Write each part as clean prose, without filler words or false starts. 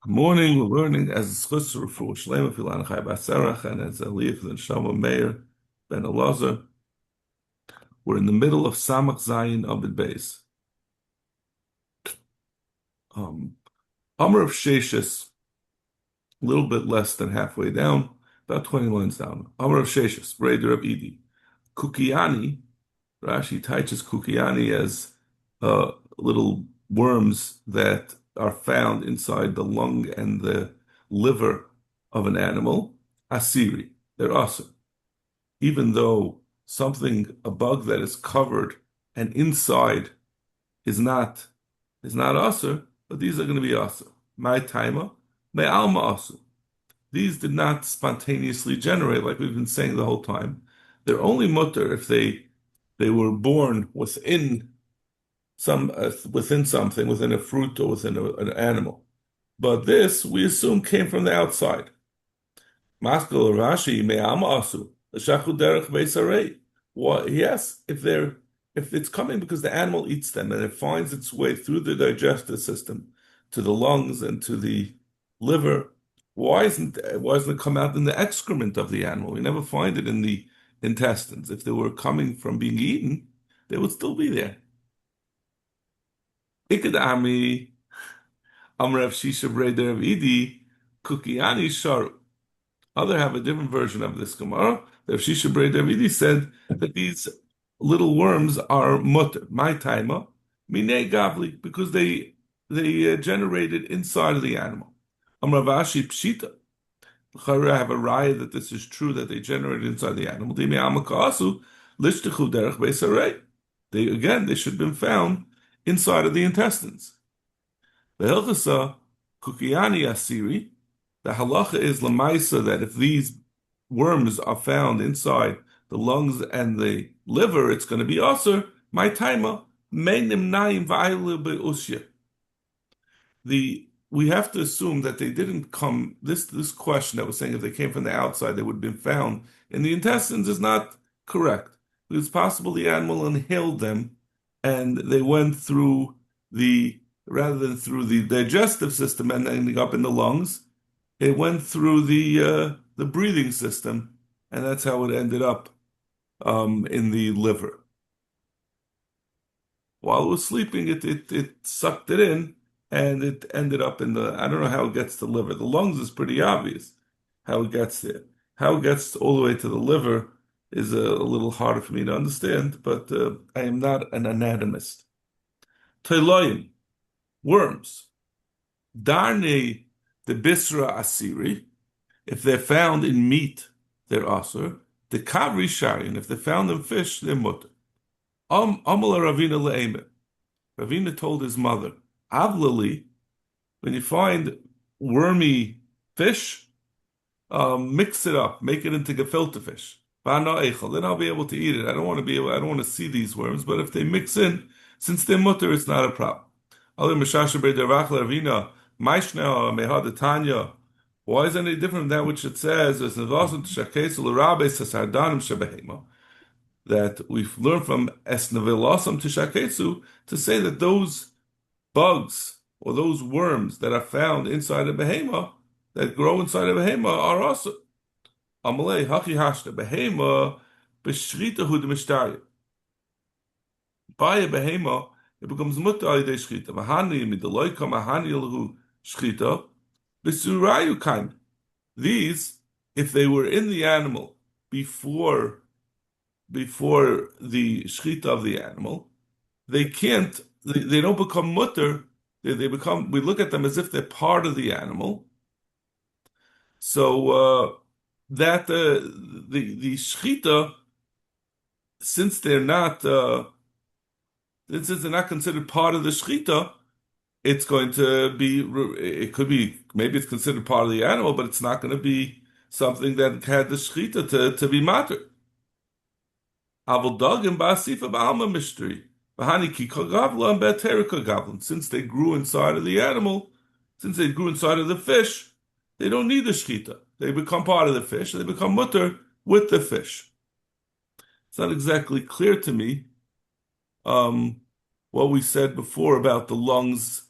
Good morning. We're learning as Schutz for Shlema Filan Chai Basarach and as Aliyah and Shama Meir Ben Elazar. We're in the middle of Samach Zayin Abed Beis. Um, Amr of Sheshes, a little bit less than halfway down, about 20 lines down. Amr of Sheshes, Raider of Idi. Kukiani, Rashi teaches Kukiani as little worms that are found inside the lung and the liver of an animal. Asiri, they're awesome. Even though a bug that is covered and inside is not usr, but these are going to be usr. My timer, my alma usr. These did not spontaneously generate, like we've been saying the whole time. They're only mutter if they were born within something, within a fruit or within an animal. But this we assume came from the outside. Maskal Rashi me'am asu l'shachu derech beisarei. What? Yes, if it's coming because the animal eats them and it finds its way through the digestive system to the lungs and to the liver, why doesn't it come out in the excrement of the animal? We never find it in the intestines. If they were coming from being eaten, they would still be there. Ikad ami amrav shisha breder of idi kukiani sharu. Other have a different version of this Gemara. The Shisha Brei Davidi said that these little worms are mutter, my timer, mine gavli, because they generated inside of the animal. Amravashi pshita. I have a raya that this is true that they generated inside the animal. They should have been found inside of the intestines. The Hilchasa Kukiani Asiri. The halacha is lamaisa that if these worms are found inside the lungs and the liver, it's going to be aser. My timer menim naim va'ayil be'ushya. We have to assume that they didn't come. This question that was saying if they came from the outside, they would have been found in the intestines is not correct. It's possible the animal inhaled them, and they went through rather than through the digestive system and ending up in the lungs. It went through the breathing system, and that's how it ended up in the liver. While it was sleeping, it sucked it in, and it ended up in the. I don't know how it gets to the liver. The lungs is pretty obvious how it gets there. How it gets all the way to the liver is a little harder for me to understand, but I am not an anatomist. Toiloim, worms. Darne the bisra asiri, if they're found in meat, they're asur. The kavri sharin, if they're found in fish, they're mutter. Amala Ravina le'emer. Ravina told his mother, Avlali, when you find wormy fish, mix it up, make it into gefilte fish. Then I'll be able to eat it. I don't want to see these worms, but if they mix in, since they're mutter, it's not a problem. Why is it any different from that which it says that we've learned from Esnavilasam to Shaketsu to say that those bugs or those worms that are found inside a behema, that grow inside a behema, are also Amalei Haki Hashta behema b'shrita hu d'mishtaria. By a behema, it becomes mutter al yedei shchita. Mahani midaloika mahani lahu shchita b'surayu kaim. These, if they were in the animal before the shchita of the animal, they don't become mutter. They become, we look at them as if they're part of the animal. So that the shchita, since they're not considered part of the shchita, it's going to be, it could be, maybe it's considered part of the animal, but it's not going to be something that had the shchita to be matter. Since they grew inside of the animal, since they grew inside of the fish, they don't need the shchita. They become part of the fish, they become mutter with the fish. It's not exactly clear to me what we said before about the lungs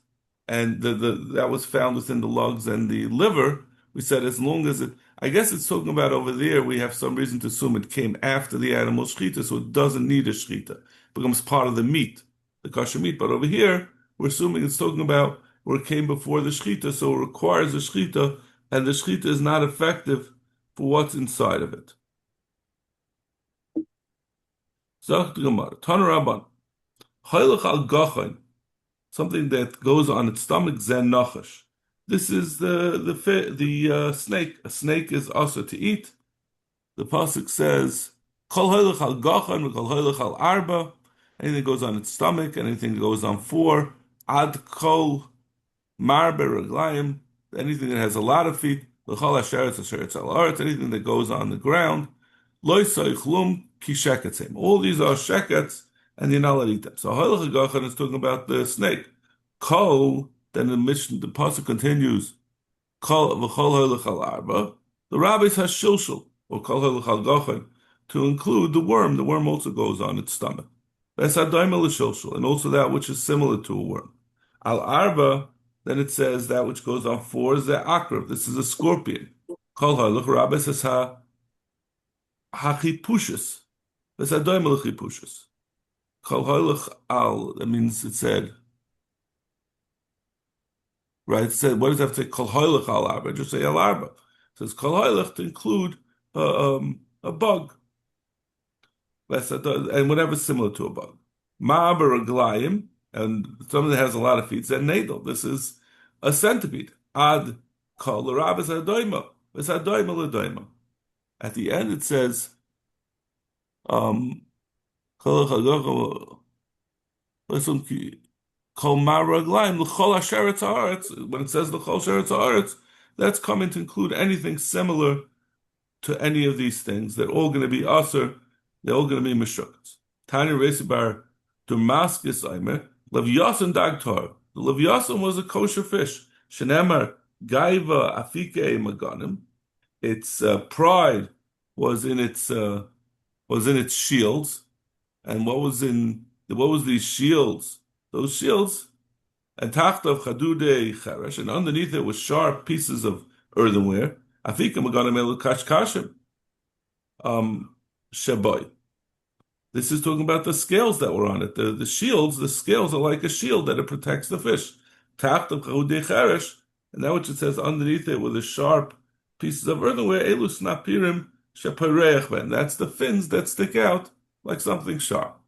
and that was found within the lugs and the liver. We said as long as I guess it's talking about over there, we have some reason to assume it came after the animal shechita, so it doesn't need a shechita. It becomes part of the meat, the kosher meat. But over here, we're assuming it's talking about where it came before the shechita, so it requires a shechita, and the shechita is not effective for what's inside of it. Zach the Gemara, Tan Rabban, Chaylach al Gachan, something that goes on its stomach, zen nachash. This is the snake. A snake is also to eat. The pasuk says, "Kol halach al gachan, kol halach al arba." Anything that goes on its stomach, anything that goes on four, ad kol marbe reglayim, anything that has a lot of feet, l'chol asheretz al aretz, anything that goes on the ground, loy soichlum ki sheketzim. All these are shekets, and you're not allowed to eat them. So halach al gachan is talking about the snake. Kol, then the pasuk continues, Kol v'chol halach al arba. The rabbis has shilshul, or kol halach al gachan, to include the worm. The worm also goes on its stomach. And also that which is similar to a worm. Al arba, then it says that which goes on four is the akrav. This is a scorpion. Kol halach rabbis has hachipushus. That's a doimel chipushus. Kol halach al, that means it said, right? It said, what does that have to say? Kol halach al arba. Just say al arba. It says kol halach to include a bug. And whatever's similar to a bug. Ma'aber aglayim, and something that has a lot of feet, said nadel. This is a centipede. Ad kol rabbis adoima. V'sadoima l'doima. At the end it says, kol ma'aber aglayim l'chol asheretz haaretz. When it says l'chol asheretz haaretz, that's coming to include anything similar to any of these things. They're all going to be aser. They're all going to be meshukats. Tanya Reisibar Damascus Aimer Levyasan Dagtar. The Levyasan was a kosher fish. Shenemar Gaiva Afike Maganim. Its pride was in its shields. And what was these shields? Those shields, and Tachtav Chadude Cheresh, and underneath it was sharp pieces of earthenware. Afike Maganim Elu Kashkashim. Shaboy. This is talking about the scales that were on it. The shields, the scales are like a shield that it protects the fish. Tacht of Chahudei Cheresh, and that which it says underneath it with the sharp pieces of earthenware, Elus Napirim Shapareach Ben. That's the fins that stick out like something sharp.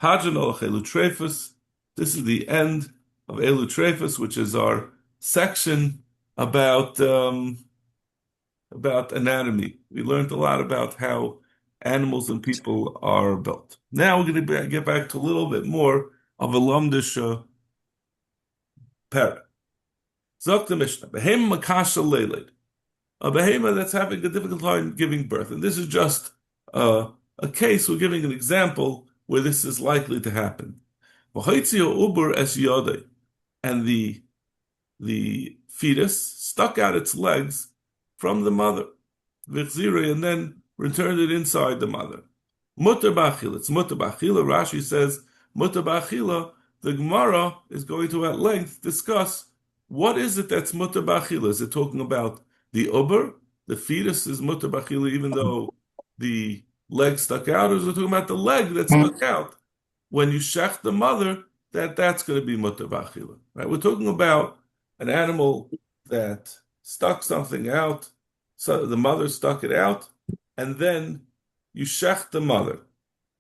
Hajan Olach Elutrefus. This is the end of Elutrefus, which is our section about anatomy. We learned a lot about how animals and people are built. Now we're going to get back to a little bit more of a lumdish parrot. Zok the Mishnah, Behema Makasha Leilid, a behema that's having a difficult time giving birth. And this is just a case, we're giving an example where this is likely to happen. And the fetus stuck out its legs from the mother, and then returned it inside the mother. Mutter b'achila. It's mutter b'achila. Rashi says mutter b'achila. The Gemara is going to at length discuss what is it that's mutter b'achila. Is it talking about the uber? The fetus is mutter b'achila even though the leg stuck out, or is it talking about the leg that stuck out? When you shech the mother, that's going to be mutter b'achila. Right? We're talking about an animal that stuck something out. So the mother stuck it out, and then you shech the mother.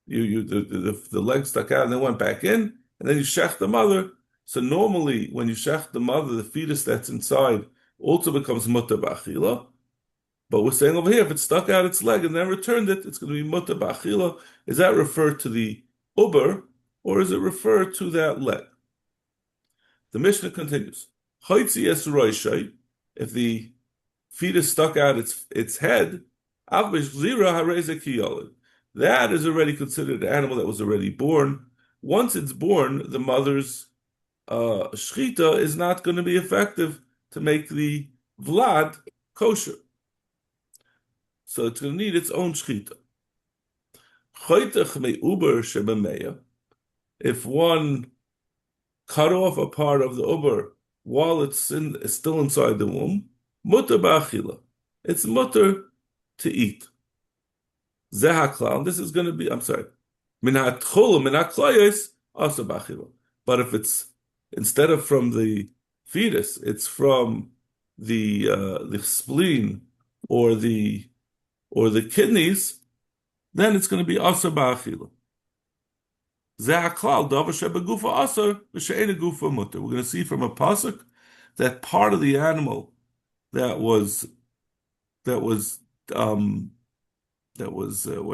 The leg stuck out and then went back in, and then you shech the mother. So normally, when you shech the mother, the fetus that's inside also becomes mutter b'achila. But we're saying over here, if it stuck out its leg and then returned it, it's going to be mutter b'achila. Is that referred to the uber, or is it referred to that leg? The Mishnah continues. If the fetus stuck out its head, that is already considered an animal that was already born. Once it's born, the mother's shchita is not going to be effective to make the vlad kosher. So it's going to need its own shchita. If one cut off a part of the uber while it's still inside the womb, mutter ba'achila. It's mutter to eat. Zehaklal. This is going to be, I'm sorry, minat chol, minat klayes, also ba'achila. But if it's instead of from the fetus, it's from the spleen or the kidneys, then it's going to be also ba'achila. Zehaklal davar shebegufa asar v'she'ena gufa mutter. We're going to see from a pasuk that part of the animal that was what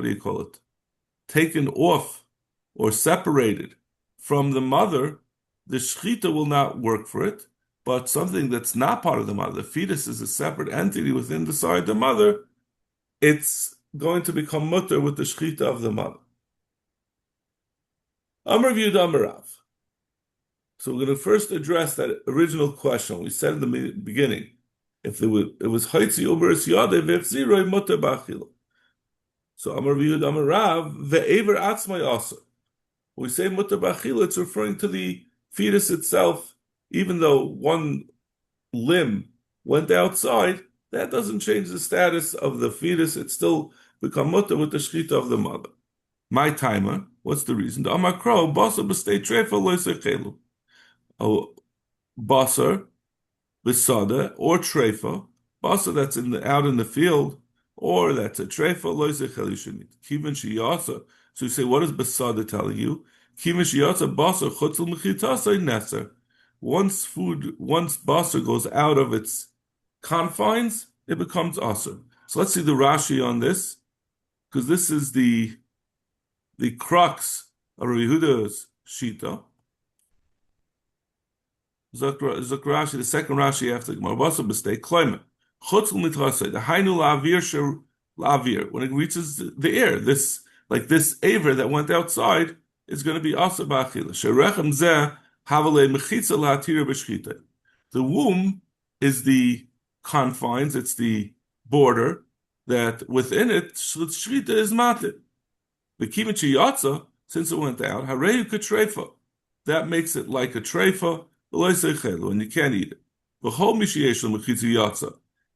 do you call it? Taken off or separated from the mother, the shechita will not work for it. But something that's not part of the mother, the fetus is a separate entity within the side of the mother, it's going to become mutter with the shechita of the mother. Amar Yud Amarav. So we're going to first address that original question. We said in the beginning, if it was Haitzi Uberis Yade Vechziroi Mutter Bachila. So Amar Yud Amarav Ve'ever Atzmai Asa. When we say Mutter Bachila, it's referring to the fetus itself. Even though one limb went outside, that doesn't change the status of the fetus. It still become mutter with the shechita of the mother. My timer. What's the reason? The Amar Kro Basar b'stei trefa loisechelu. Oh, basar, besada, or trefa, basar that's out in the field, or that's a trefa loisechelu shenit. Kiven shiyasa. So you say, what is besada telling you? Kiven shiyasa basar chutzel mechitasay neser. Once basar goes out of its confines, it becomes asr. So let's see the Rashi on this, because this is the crux of Rabbi Yehuda's shita. Zok Rashi, the second Rashi after the Gemara, basar b'stei climate. Chutzel mitrasay, the hainu la'avir sher la'avir. When it reaches the air, this aver that went outside is going to be asr ba'achila. Sherechem zeh havale mechitza la'atira b'shchita. The womb is the confines, it's the border that within it shchita is matir. The kimet sheyatza, since it went out, hareyu ketreifa. That makes it like a treifa, and you can't eat it.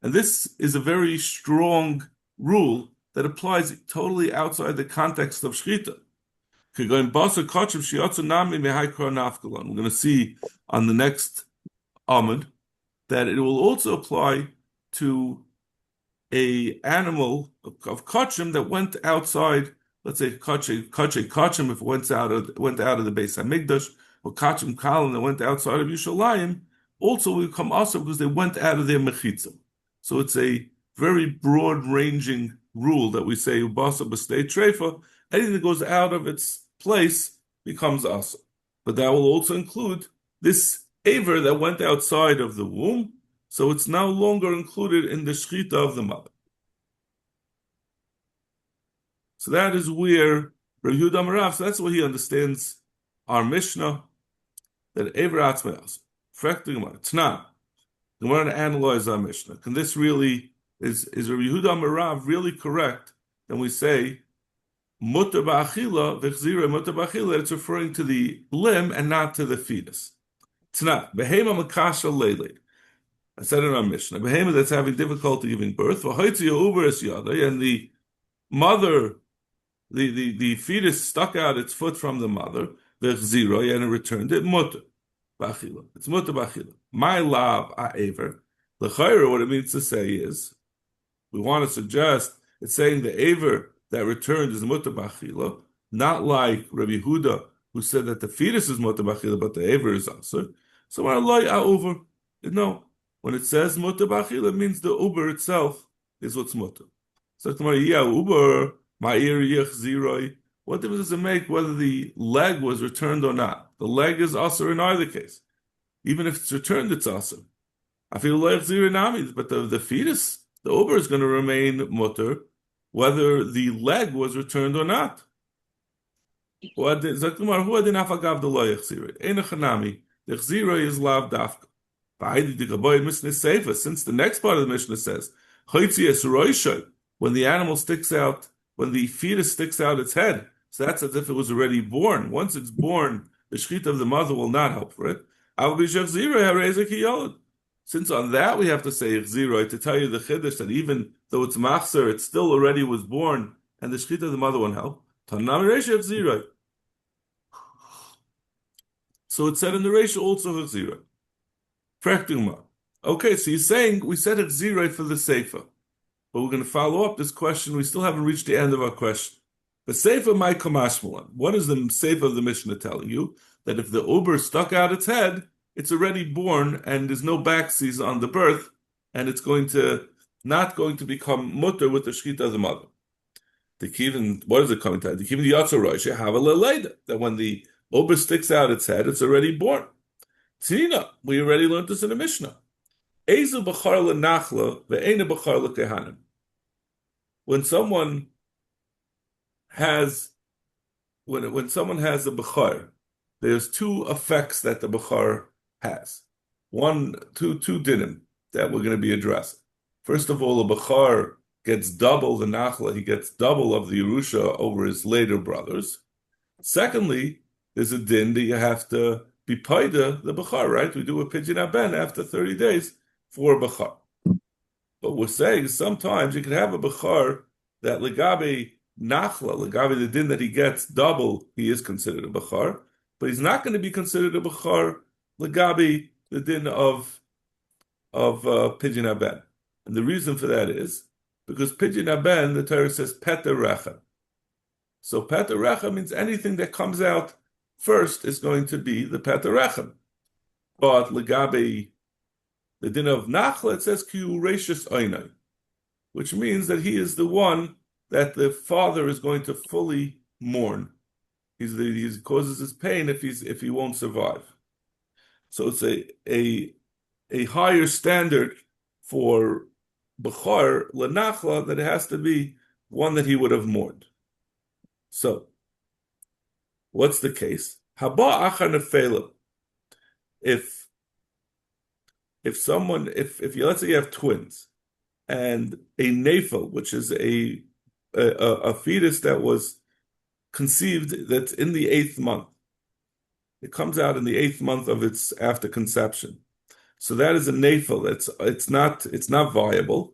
And this is a very strong rule that applies totally outside the context of shchita. We're going to see on the next Amud that it will also apply to a animal of kachim that went outside. Let's say kachim if it went out of the Beis Hamikdash, or kachim kalim that went outside of Yushalayim, also will come also because they went out of their mechitza. So it's a very broad-ranging rule that we say ubasa b'stei treifa. Anything that goes out of its place becomes asa. But that will also include this aver that went outside of the womb, so it's no longer included in the shechita of the mother. So that is where Rabbi Yehuda Amarav, so that's what he understands our Mishnah, that aver atzmei asa. Frek the Gemara. Tana. We want to analyze our Mishnah. Can this really, is Rabbi Yehuda Amarav really correct? Then we say, mutter ba'achila, v'chzira mutter ba'achila, it's referring to the limb and not to the fetus. Tana, behema makasha lele. I said in our Mishnah, behema that's having difficulty giving birth, v'hoitzi uber es yada, and the mother, the fetus stuck out its foot from the mother, v'chzira, and it returned it, mutter ba'achila. It's mutter ba'achila. My love, aver. L'chayra, what it means to say is, we want to suggest, it's saying the aver that returned is mutter b'achila, not like Rabbi Yehuda, who said that the fetus is mutter b'achila, but the aver is asur. So when over, no, when it says mutter b'achila, it means the uber itself is what's mutter. So uber ma'ir yech. What difference does it make whether the leg was returned or not? The leg is asur in either case. Even if it's returned, it's asur. I feel like zira, but the fetus, the uber is going to remain mutter, whether the leg was returned or not. Since the next part of the Mishnah says, when the animal sticks out, when the fetus sticks out its head, so that's as if it was already born. Once it's born, the shechita of the mother will not help for it. Since on that we have to say Chziroi to tell you the Chiddush that even though it's Machzer, it still already was born, and the Shechita of the mother won't help. So it said in the ratio also Chziroi. Okay, so you're saying we said Chziroi for the Sefer, but we're going to follow up this question. We still haven't reached the end of our question. The Sefer might come Ashmalan. What is the Sefer of the Mishnah telling you? That if the Uber stuck out its head, it's already born and there's no backseas on the birth, and it's not going to become mutter with the shchita of the mother. The kivin, what is it coming to? The kivin the yatsa roisha have a leleda, that when the Uber sticks out its head, it's already born. Tina, we already learned this in the Mishnah. Ezu b'char lenachla ve'ena b'char lekehanim. When someone has when someone has a bechar, there's two effects that the bechar has. Two dinim that we're going to be addressing. First of all, a bechar gets double the nachla; he gets double of the yerusha over his later brothers. Secondly, there's a din that you have to be paida the bechar, right? We do a pidyon aben after 30 days for bechar. But we're saying sometimes you can have a bechar that legabe nachla, legabe the din that he gets double, he is considered a bechar, but he's not going to be considered a bechar legabe the din of pidyon aben. And the reason for that is because pidyon aben, the Torah says peter recha. So peter recha means anything that comes out first is going to be the peter recha. But legabe the din of nachla, it says ki reishis oinai, which means that he is the one that the father is going to fully mourn. He causes his pain if he won't survive. So it's a higher standard for bechar lenachla that it has to be one that he would have mourned. So, what's the case? Haba achar nefela. If let's say you have twins, and a nefel, which is a fetus that was conceived that's in the 8th month. It comes out in the 8th month of its after conception. So that is a nefel. It's not viable.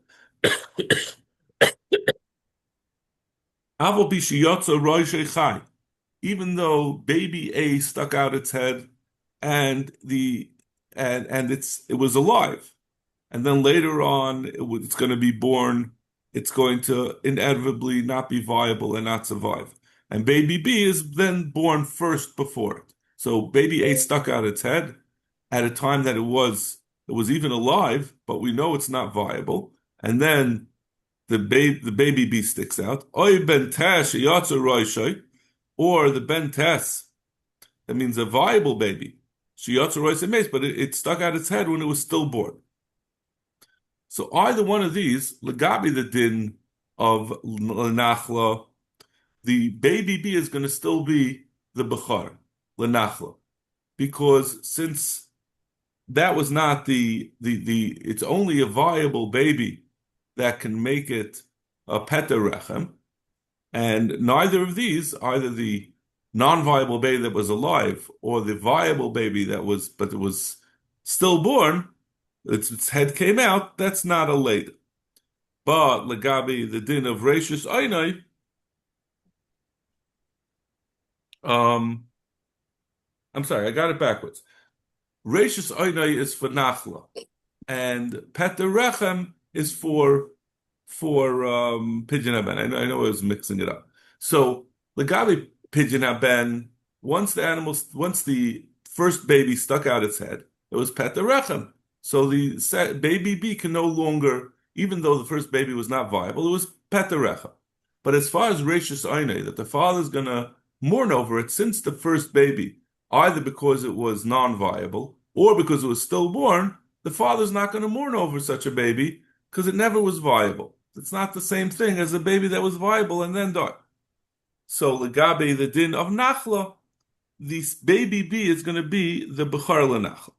Even though baby A stuck out its head and it was alive, and then later on it's going to be born. It's going to inevitably not be viable and not survive. And baby B is then born first before it. So baby A stuck out its head at a time that it was even alive, but we know it's not viable. And then the baby B sticks out. Oy ben tesh or the ben tes, that means a viable baby. But it stuck out its head when it was stillborn. So either one of these, legabi the din of lenachla, the baby B is going to still be the bechar, lenachla, because since that was not it's only a viable baby that can make it a peter rechem, and neither of these, either the non-viable baby that was alive or the viable baby that was, but it was stillborn, its head came out, that's not a late. But legabi the din of reishis oinai, I'm sorry, I got it backwards. Reishis oinai is for nachla, and peter rechem is for pidyon aben. I know I was mixing it up. So legabi pidyon aben, once the first baby stuck out its head, it was peter rechem. So the baby B can no longer, even though the first baby was not viable, it was peter recha. But as far as reishis oinai, that the father's going to mourn over it since the first baby, either because it was non-viable or because it was stillborn, the father's not going to mourn over such a baby because it never was viable. It's not the same thing as a baby that was viable and then died. So legabe the din of nachla, this baby B is going to be the bechar lenachla.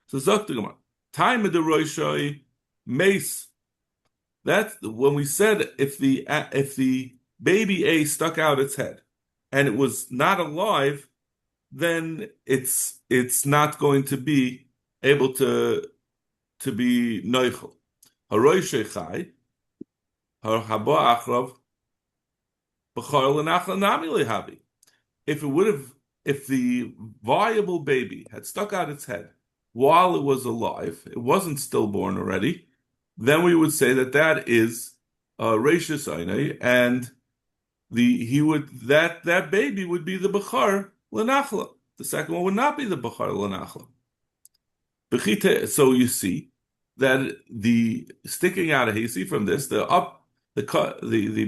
So Zok the Gemara, time of the Roishai mace. That's when we said if the baby A stuck out its head and it was not alive, then it's not going to be able to be noichel. Haroy shechai, har habo achrav, b'chor l'nachla nami lehavi. If it would have, if the viable baby had stuck out its head while it was alive, it wasn't stillborn already, then we would say that that is rachis einay, and that baby would be the b'char l'nachla. The second one would not be the b'char l'nachla. So you see that the sticking out of, you see from this, the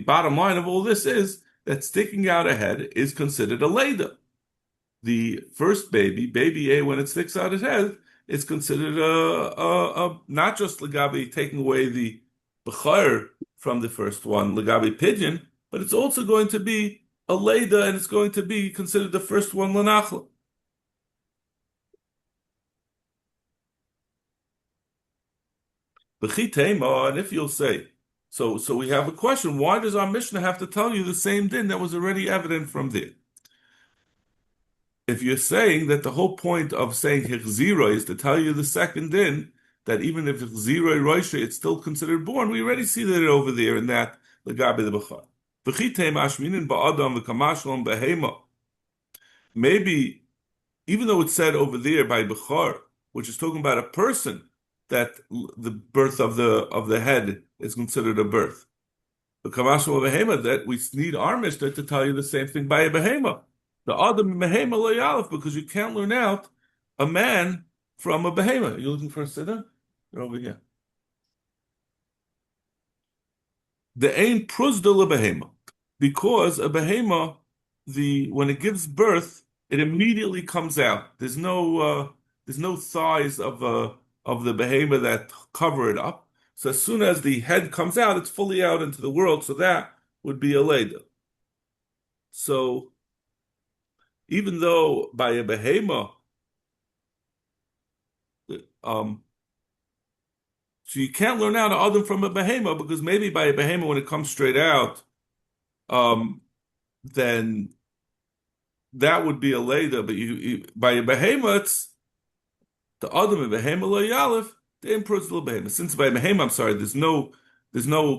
bottom line of all this is that sticking out a head is considered a leda. The first baby A, when it sticks out its head, is considered a not just legabi taking away the b'char from the first one, legabi pigeon, but it's also going to be a leda, and it's going to be considered the first one lanachla. And if you'll say, so we have a question, why does our Mishnah have to tell you the same din that was already evident from there? If you're saying that the whole point of saying Hichzira is to tell you the second din, that even if Hichzira Roisha, it's still considered born, we already see that over there in that Legabi the B'char. Maybe, even though it's said over there by B'char, which is talking about a person, that the birth of the head is considered a birth. The Kamashal Behema, that we need our Mishnah to tell you the same thing by a Behema. The Adam Behema Loyalif, because you can't learn out a man from a Behema. Are you looking for a sitter? You're over here. The Ein Prusdula Behema. Because a Behema, when it gives birth, it immediately comes out. There's no thighs of the behemoth that cover it up. So as soon as the head comes out, it's fully out into the world. So that would be a leda. So even though by a behemoth, so you can't learn out an adam from a behemoth, because maybe by a behemoth, when it comes straight out, then that would be a leda. But by a behemoth, it's the adam of behemoth lo yalef, the improves the behemoth. Since by behemoth, I'm sorry, there's no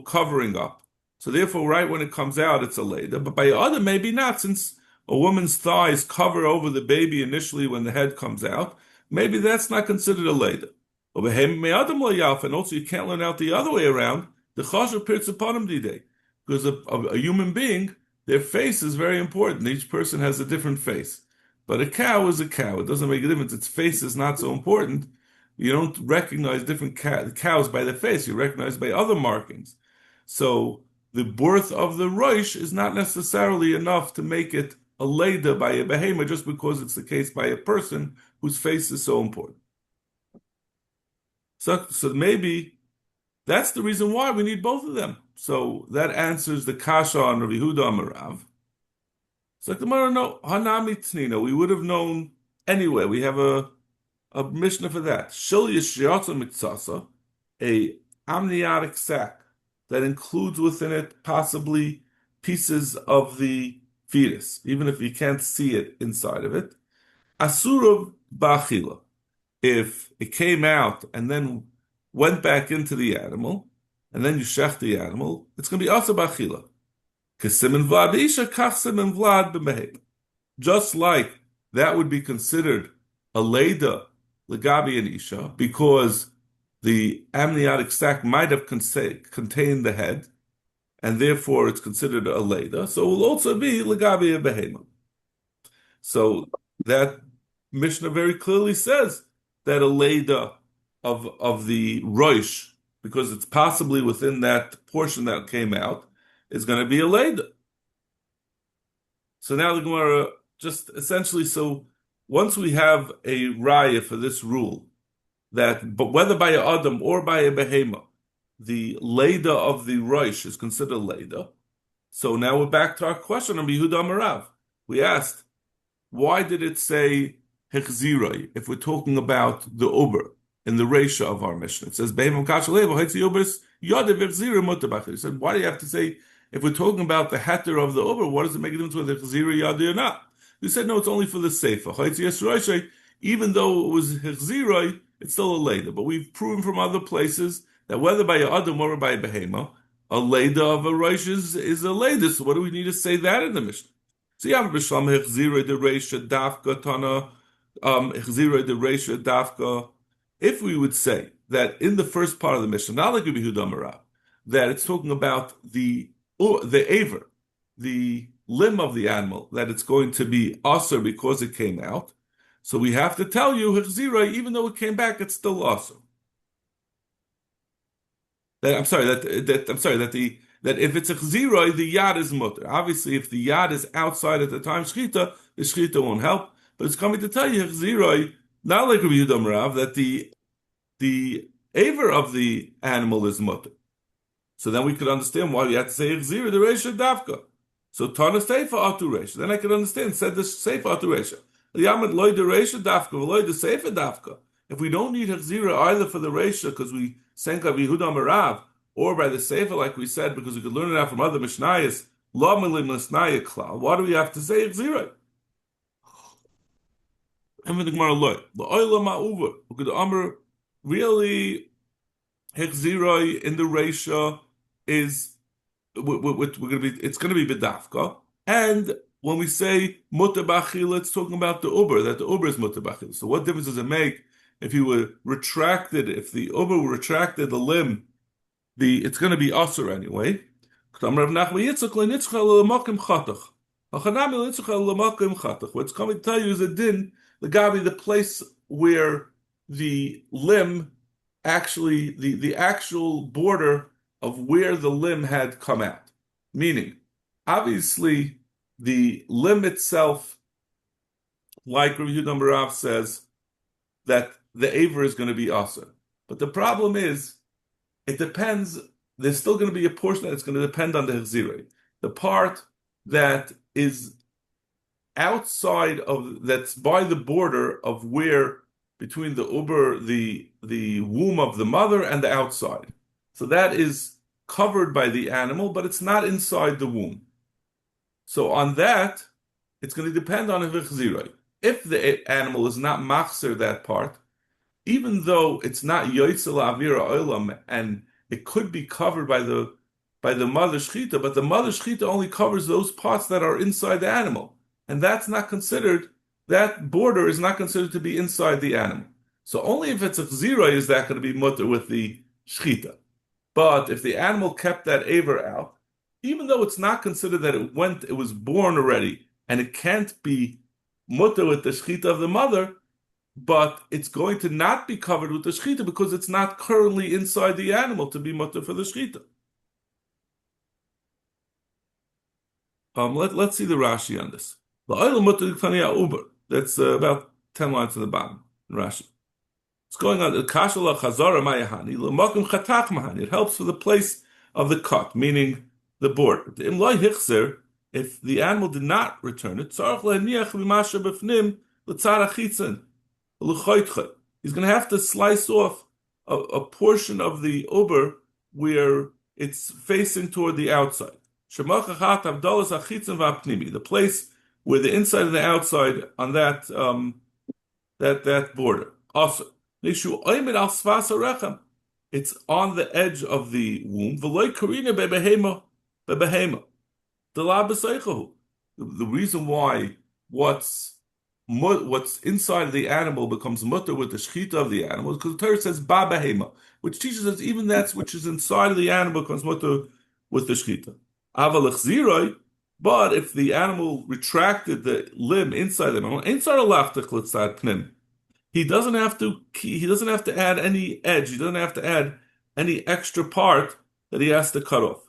covering up. So therefore, right when it comes out, it's a leda. But by other, maybe not, since a woman's thighs cover over the baby initially when the head comes out. Maybe that's not considered a leda. And also, you can't learn out the other way around. The chashav pirtz upon him day, because a human being, their face is very important. Each person has a different face. But a cow is a cow. It doesn't make a difference. Its face is not so important. You don't recognize different cows by their face. You recognize by other markings. So the birth of the roish is not necessarily enough to make it a leda by a behemoth, just because it's the case by a person whose face is so important. So maybe that's the reason why we need both of them. So that answers the kasha on Rav Yehuda Amarav. So the Gemara, no, Hanami Tnina, we would have known anyway. We have a Mishnah for that. Shil Yishyatza Mitzasa, a amniotic sac that includes within it possibly pieces of the fetus, even if you can't see it inside of it. Asurav Ba'achila, if it came out and then went back into the animal, and then you shech the animal, it's going to be Asa Ba'achila. Just like that would be considered a leda legabi and isha, because the amniotic sac might have contained the head, and therefore it's considered a leda. So it will also be legabi and behema. So that Mishnah very clearly says that a leda of the roish, because it's possibly within that portion that came out, is going to be a leda. So now the Gemara just essentially, so once we have a raya for this rule, that but whether by a adam or by a behema, the leda of the roish is considered leda. So now we're back to our question on Yehuda Amarav. We asked, why did it say hechziroi if we're talking about the uber in the ratio of our Mishnah? It says behemam kachalev hechzi ubers yodev hechziroi mutabach. He said, why do you have to say, if we're talking about the heter of the uber, what does it make a difference whether chazira yadi or not? We said no, it's only for the seifa. Even though it was hechziroi, it's still a leda. But we've proven from other places that whether by a adam or by a behema, a leda of a rosh is a leda. So what do we need to say that in the Mishnah? So you have b'shlam hechziroi the reisha dafka tana, hechziroi the reisha dafka. If we would say that in the first part of the Mishnah, not like Rabbi Yehuda Amarav, that it's talking about the aver, the limb of the animal, that it's going to be aser because it came out. So we have to tell you, hechziroi, even though it came back, it's still aser. That if it's a chziroi, the yad is mutter. Obviously, if the yad is outside at the time shchita, the shchita won't help. But it's coming to tell you, chziroi, not like Rabbi Yehuda Amarav, that the aver of the animal is mutter. So then we could understand why we had to say chziroi the reisha dafka. So tana seifa atu reisha. Then I could understand. Said the seifa atu reisha. Yamad loy the reisha dafka, loy the seifa dafka. If we don't need hechzira either for the reisha because we sank Rabbi Yehuda Amarav, or by the seifa like we said because we could learn it out from other mishnayos, lo milim mishnaya klal. Why do we have to say hechzira? And the Gemara loy the oila ma'uva. Because the Amar really hechzira in the reisha is we're going to be. It's going to be bedafka, and when we say mutter b'achila, it's talking about the uber, that the uber is mutter b'achila. So what difference does it make if you were retracted, if the uber were retracted the limb, it's going to be aser anyway. What's coming to tell you is a din, the gabi, the place where the limb actually, the actual border of where the limb had come out. Meaning, obviously, the limb itself, like Rabbi Yehuda Amarav says, that the aver is going to be aser. But the problem is, it depends, there's still going to be a portion that's going to depend on the hechzirah. The part that is outside of, that's by the border of where, between the uber, the womb of the mother and the outside. So that is covered by the animal, but it's not inside the womb. So on that, it's going to depend on a hechzirah. If the animal is not machzer that part, even though it's not yoitzel avira olam, and it could be covered by the mother shchita, but the mother shchita only covers those parts that are inside the animal, and that's not considered. That border is not considered to be inside the animal. So only if it's a chzira is that going to be mutter with the shchita. But if the animal kept that aver out, even though it's not considered that it was born already, and it can't be mutter with the shchita of the mother, but it's going to not be covered with the shchita because it's not currently inside the animal to be mutter for the shchita. Let's see the Rashi on this. That's about 10 lines in the bottom in Rashi. It's going on. It helps for the place of the cut, meaning the border. If the animal did not return it, he's going to have to slice off a portion of the uber where it's facing toward the outside. The place where the inside and the outside on that that border. Also, it's on the edge of the womb. The reason why what's inside of the animal becomes mutter with the shchita of the animal is because the Torah says ba behema, which teaches us even that which is inside of the animal becomes mutter with the shchita. But if the animal retracted the limb inside the animal, he doesn't have to add any edge. He doesn't have to add any extra part that he has to cut off.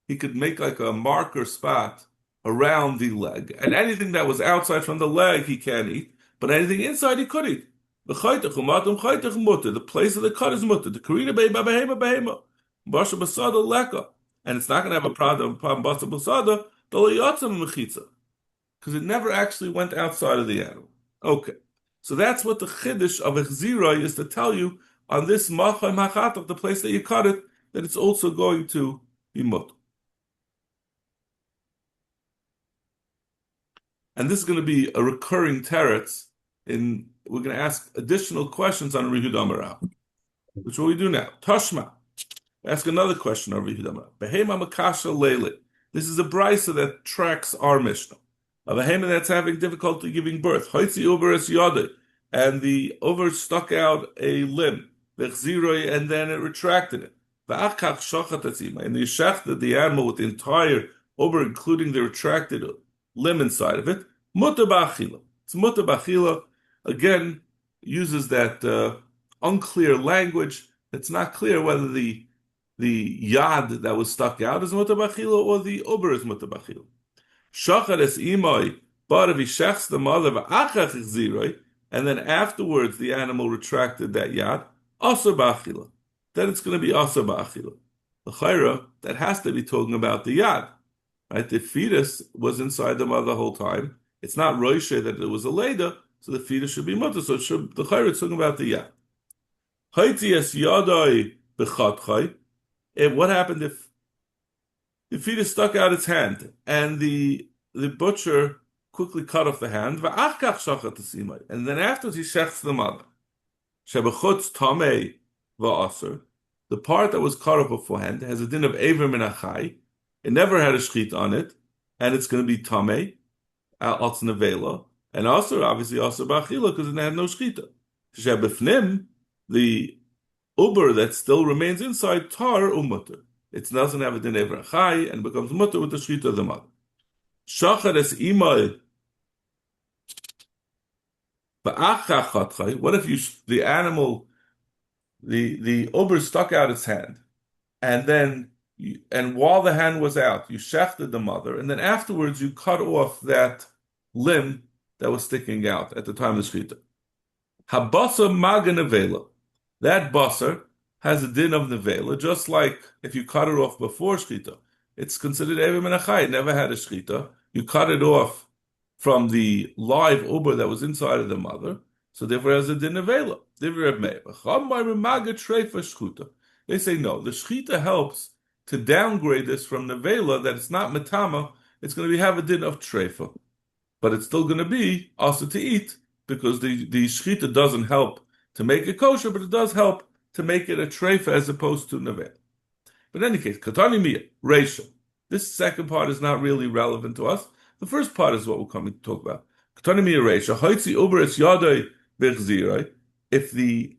He could make like a marker spot around the leg, and anything that was outside from the leg he can't eat, but anything inside he could eat. The place of the cut is mutter. The karina behema. Basha basada leka, and it's not going to have a problem basha basada because it never actually went outside of the animal. Okay, so that's what the chiddush of echzira is to tell you on this machay machatach, the place that you cut it, that it's also going to be mutter. And this is going to be a recurring teretz. We're going to ask additional questions on Rihud Amarav, which will we do now. Tashma. Ask another question on Rihud Amarav. Behema Makasha Lele. This is a brisa that tracks our Mishnah. A behema that's having difficulty giving birth. Hoitzi uber es yode. And the over stuck out a limb. Vechziroi, and then it retracted it. V'achach shachat atzima. And you shechted the animal with the entire over, including the retracted limb inside of it. Muta ba'achila. It's muta ba'achila. Again, uses that unclear language. It's not clear whether the yad that was stuck out is muta ba'achila or the over is muta ba'achila. Shachar es imoi, but if he shechs the mother v'achach ziroi, and then afterwards the animal retracted that yad, also ba'achila. Then it's going to be also ba'achila. The chayra, that has to be talking about the yad. Right? The fetus was inside the mother the whole time. It's not roishe that it was a leda, so the fetus should be mutter. So the chayra is talking about the yad. Haiti es yadai b'chatchay. What happened if the fetus stuck out its hand and the butcher quickly cut off the hand, and then afterwards he shechs the mother. Shebechutz tamei va'aser. The part that was cut off beforehand has a din of aver min achai. It never had a shchita on it, and it's going to be tamei, alts nevela, and also obviously also ba'achila because it had no shchita. Shebefnim, the uber that still remains inside, tar umutter. It doesn't have a din aver achai and becomes mutter with the shchita of the mother. Shachar es imay. What if the animal, the uber stuck out its hand, and while the hand was out, you shechted the mother, and then afterwards you cut off that limb that was sticking out at the time of the shechita. Habasa maga nevela. That basar has a din of nevela, just like if you cut it off before shechita. It's considered ever menachai. It never had a shechita. You cut it off from the live uber that was inside of the mother, so therefore it has a din nevela. They say no. The shechita helps to downgrade this from nevela, that it's not metama. It's going to have a din of treifa, but it's still going to be also to eat because the shechita doesn't help to make it kosher, but it does help to make it a treifa as opposed to nevela. But in any case, katani miya reisha. This second part is not really relevant to us. The first part is what we're coming to talk about. Katani miya reisha. Hoitzi uber es yadai b'chziroi. If the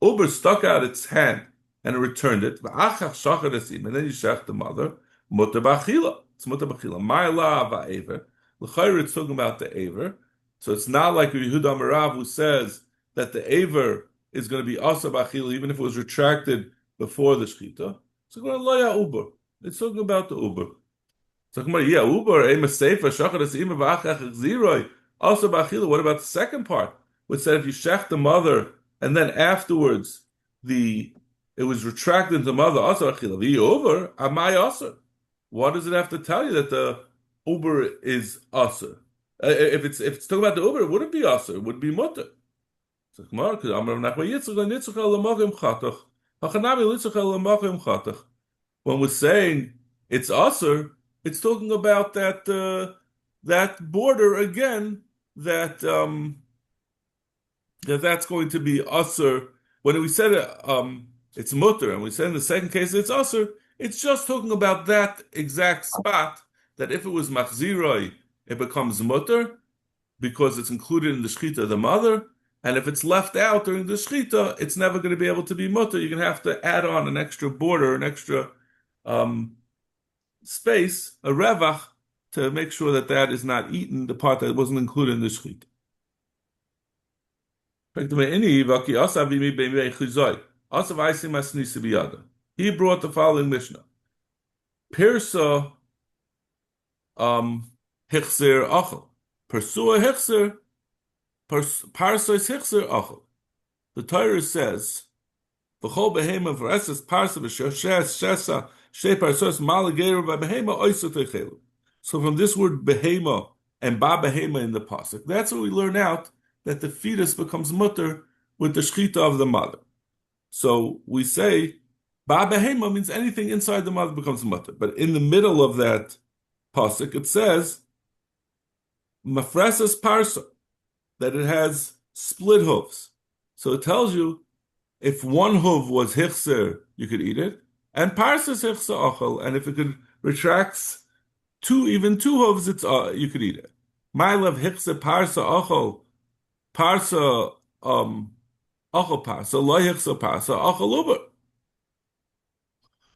uber stuck out its hand and it returned it, and then you shech the mother, mutar b'achila. It's mutar b'achila. Ma'ila va'aver. L'chayr, it's talking about the aver. So it's not like Yehuda Amarav who says that the aver is going to be asa b'achila even if it was retracted before the shechita. So going to loya uber. It's talking about the uber. It's talking about uber ema seifa shachar esima v'achach ziroi asa b'achila. What about the second part, which said if you shech the mother and then afterwards it was retracted into mother asa b'achila the uber amai asa. What does it have to tell you that the uber is asa? If it's talking about the uber, it wouldn't be asa. It would be mutter. When we're saying it's usher, it's talking about that border again, that's going to be usher. When we said it's mutter, and we said in the second case it's usher, it's just talking about that exact spot, that if it was machziroi, it becomes mutter, because it's included in the shechita of the mother. And if it's left out during the shechita, it's never going to be able to be mutter. You're going to have to add on an extra border, an extra space, a revach, to make sure that is not eaten, the part that wasn't included in the shechita. He brought the following Mishnah. Pirsa hichzer achel. Persua hichzer. The Torah says, "V'chol behema v'reses parsa v'shes shesa she parsos malageru b'behema oisa techelu." So from this word behema and ba behema in the pasuk, that's what we learn out that the fetus becomes mutter with the shechita of the mother. So we say ba behema means anything inside the mother becomes mutter, but in the middle of that pasuk it says mafresas parsa, that it has split hooves. So it tells you if one hoof was hichser, you could eat it, and parsas hichser achel, and if it could retracts even two hooves, it's you could eat it. My love hichser parsa achel, parsa achel parsa, lo hichser parsa achel uber.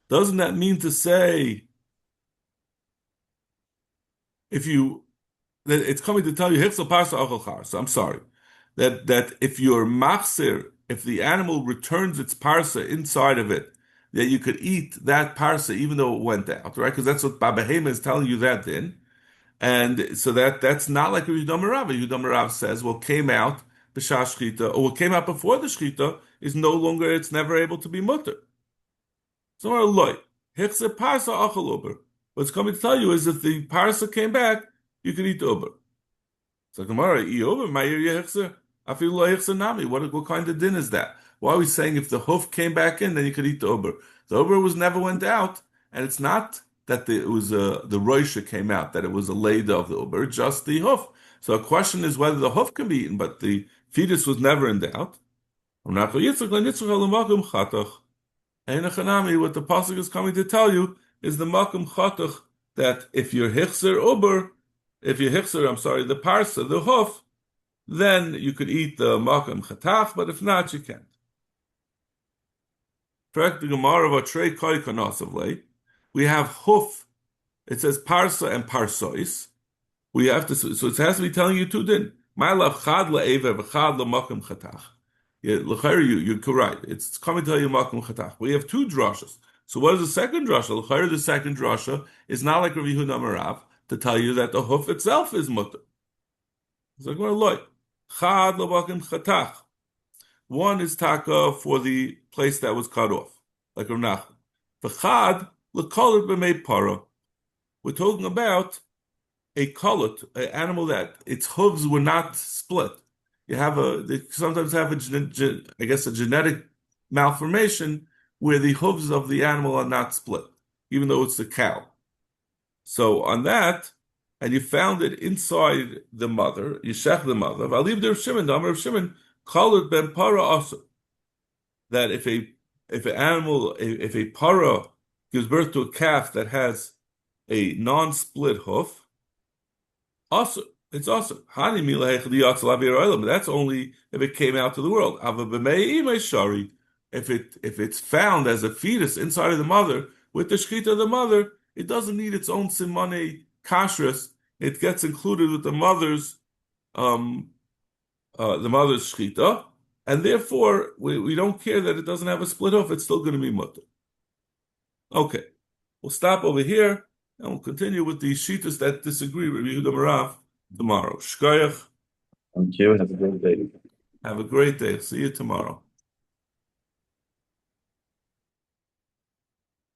Doesn't that mean to say if you that it's coming to tell you hichser parsa achel char? So I'm sorry that if you're machzir, if the animal returns its parsa inside of it, that you could eat that parsa even though it went out, right? Because that's what Babahema is telling you that then. And so that's not like Yudam Rav. Yudam Rav says, well, came out b'shah shchita, or what came out before the shchita is no longer, it's never able to be mutter. So loy, hichse parsa achal uber. What's coming to tell you is if the parsa came back, you could eat the uber. It's like Gemara, I uber, ma'ir yehichse, afilu lo hichse nami. What kind of din is that? Why are we saying if the hoof came back in, then you could eat the uber? The uber was never went out, and it's not that it was the roisha came out, that it was a leda of the uber, just the hoof. So the question is whether the hoof can be eaten, but the fetus was never in doubt. What the pasuk is coming to tell you is the makom chatach, that if you're hichser uber, if you're hichser, I'm sorry, the parsa, the hoof, then you could eat the makom chatach, but if not, you can't. We have hoof. It says parsa and parsois. We have to, so it has to be telling you two din. My love chad la'eva v'chad la'makom chatach. Yeah, you're correct. It's coming to tell you makom chatach. We have two drashas. So what is the second drasha? L'chayr, the second drasha is not like Rav Yehuda Amarav to tell you that the hoof itself is mutter. It's like well, look, chad la'makom chatach. One is taka for the place that was cut off, like Rav Nachman. V'chad l'kolut b'mei para. We're talking about a kolut, an animal that its hooves were not split. You have they sometimes have a genetic malformation where the hooves of the animal are not split, even though it's a cow. So on that, and you found it inside the mother, you shech the mother. I'll leave the Shimon, the Amar of Shimon, kolut ben para also. That if an animal, if a para gives birth to a calf that has a non-split hoof, also it's also that's only if it came out to the world. If it's found as a fetus inside of the mother with the shechita of the mother, it doesn't need its own simone kashrus. It gets included with the mother's shechita, and therefore we don't care that it doesn't have a split hoof. It's still going to be mutter. Okay, we'll stop over here and we'll continue with the shitas that disagree with Yehuda Marav tomorrow. Shkoyach. Thank you. Have a great day. Have a great day. See you tomorrow.